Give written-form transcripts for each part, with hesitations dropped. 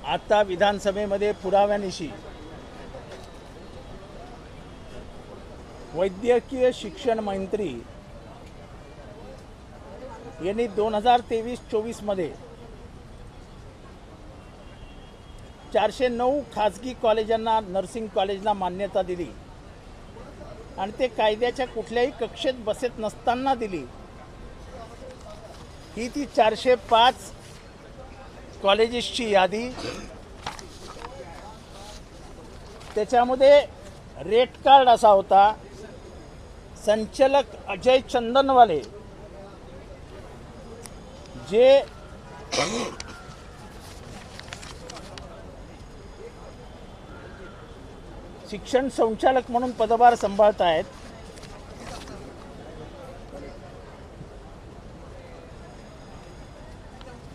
आता विधानसभेमध्ये पुराव्यानिशी वैद्यकीय शिक्षण मंत्री यांनी 2023-24 मध्ये 409 खाजगी कॉलेजांना नर्सिंग कॉलेजना मान्यता दिली आणि ते कायद्याच्या कुठल्याही कक्षेत बसत नसताना दिली। ही ती 405 कॉलेजेसची यादी। त्याच्यामध्ये रेट कार्ड असा होता, संचालक अजय चंदनवाले जे शिक्षण संचालक म्हणून पदभार सांभाळत आहेत,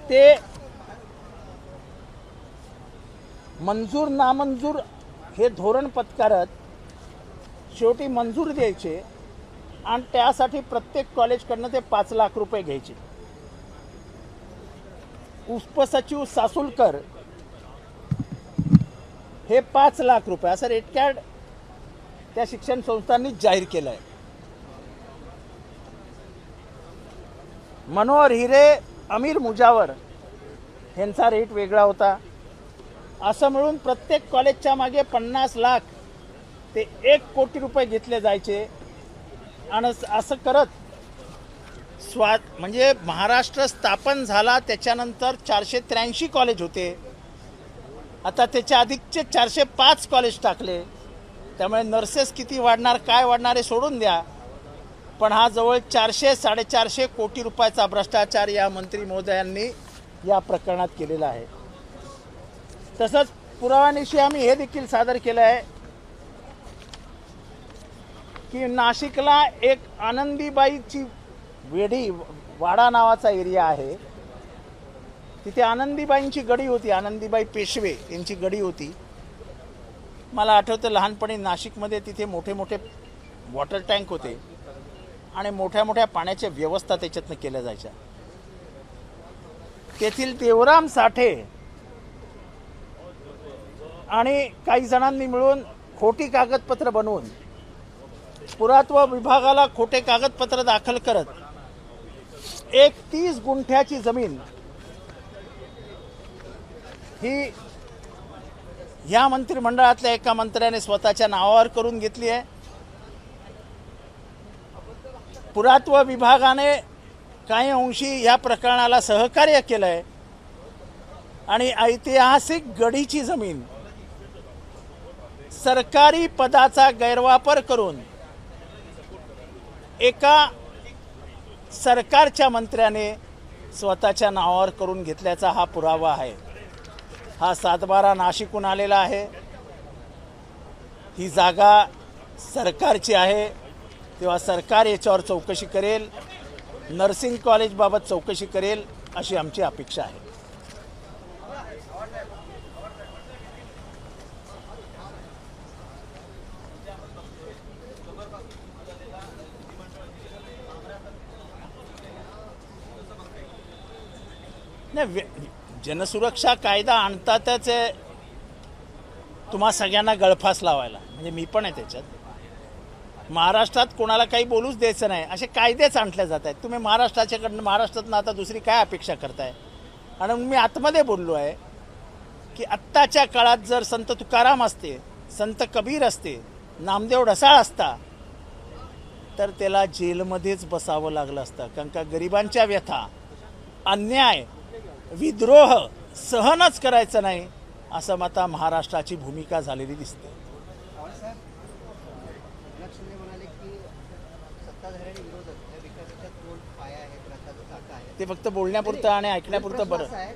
ते मंजूर नामंजूर हे धोरण पत्करत शेवटी मंजूर द्यायचे आणि त्यासाठी प्रत्येक कॉलेजकडनं ते 5 लाख रुपये घ्यायचे। उपसचिव सासुलकर हे 5 लाख रुपये असं रेट कार्ड त्या शिक्षण संस्थांनी जाहीर केलं आहे। मनोहर हिरे, अमीर मुजावर यांचा रेट वेगळा होता। असं मिळून प्रत्येक कॉलेजच्या मागे 50 लाख ते 1 कोटी रुपये घेतले जायचे आणि असं करत म्हणजे महाराष्ट्र स्थापन झाला त्याच्यानंतर 483 कॉलेज होते, आता त्याच्या अधिकचे 405 कॉलेज टाकले। त्यामुळे नर्सेस किती वाढणार काय वाढणार हे सोडून द्या, पण हा जवळ 400-450 कोटी रुपयाचा भ्रष्टाचार या मंत्री महोदयांनी या प्रकरणात केलेला आहे। तसंच पुराव्यानिशी आम्ही हे देखील सादर केलं आहे की नाशिकला एक आनंदीबाईची वेढी वाडा नावाचा एरिया आहे, तिथे आनंदीबाईंची गडी होती, आनंदीबाई पेशवे यांची गडी होती। मला आठवतं लहानपणी नाशिकमध्ये तिथे मोठे मोठे वॉटर टँक होते आणि मोठ्या मोठ्या पाण्याच्या व्यवस्था त्याच्यातनं केल्या जायच्या। तेथील देवराम साठे आणि काही जणांनी मिळून खोटी कागदपत्र बनवून पुरातत्व विभागाला खोटे कागदपत्र दाखल करत 30 गुंठ्याची जमीन ही या मंत्रिमंडळातल्या एका मंत्र्याने स्वतःच्या नावावर करून घेतली आहे। पुरातत्व विभागाने काही अंशी या प्रकरणाला सहकार्य केलं आहे आणि ऐतिहासिक गडीची जमीन सरकारी पदाचा गैरवापर करून एका सरकारच्या मंत्र्याने स्वतःच्या नावावर करून घेतल्याचा हा पुरावा आहे। हा 7/12 नाशिकहून आलेला आहे। ही जागा सरकारची आहे, तेव्हा सरकार याच्यावर चौकशी करेल, नर्सिंग कॉलेजबाबत चौकशी करेल अशी आमची अपेक्षा आहे। नाही, जनसुरक्षा कायदा आणतातच तुम्हा सगळ्यांना गळफास लावायला, म्हणजे मी पण आहे त्याच्यात। महाराष्ट्रात कोणाला काही बोलूच द्यायचं नाही असे कायदेच आणले जात आहेत। तुम्ही महाराष्ट्रातनं आता दुसरी काय अपेक्षा करताय? आणि मी आतमध्ये बोललो आहे की आत्ताच्या काळात जर संत तुकाराम असते, संत कबीर असते, नामदेव ढसाळ असता तर त्याला जेलमध्येच बसावं लागलं असतं, कारण का गरिबांच्या व्यथा, अन्याय, विद्रोह सहनच करायचं नाही असं आता महाराष्ट्राची भूमिका झालेली दिसते। ते फक्त बोलण्यापुरतं आणि ऐकण्यापुरतं बरं नाही,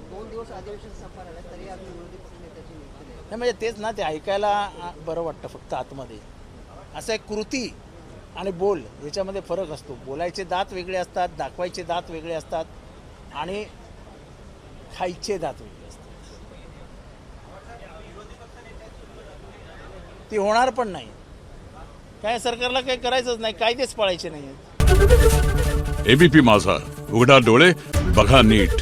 म्हणजे तेच ना, ते ऐकायला बरं वाटतं फक्त आतमध्ये। असं एक कृती आणि बोल याच्यामध्ये फरक असतो। बोलायचे दात वेगळे असतात, दाखवायचे दात वेगळे असतात आणि खायचे दात वेगळे असतात। ती होणार पण नाही, काय सरकारला काही करायचंच नाही, कायदेच पाळायचे नाही। एबीपी माझा, उघडा डोळे बघा नीट।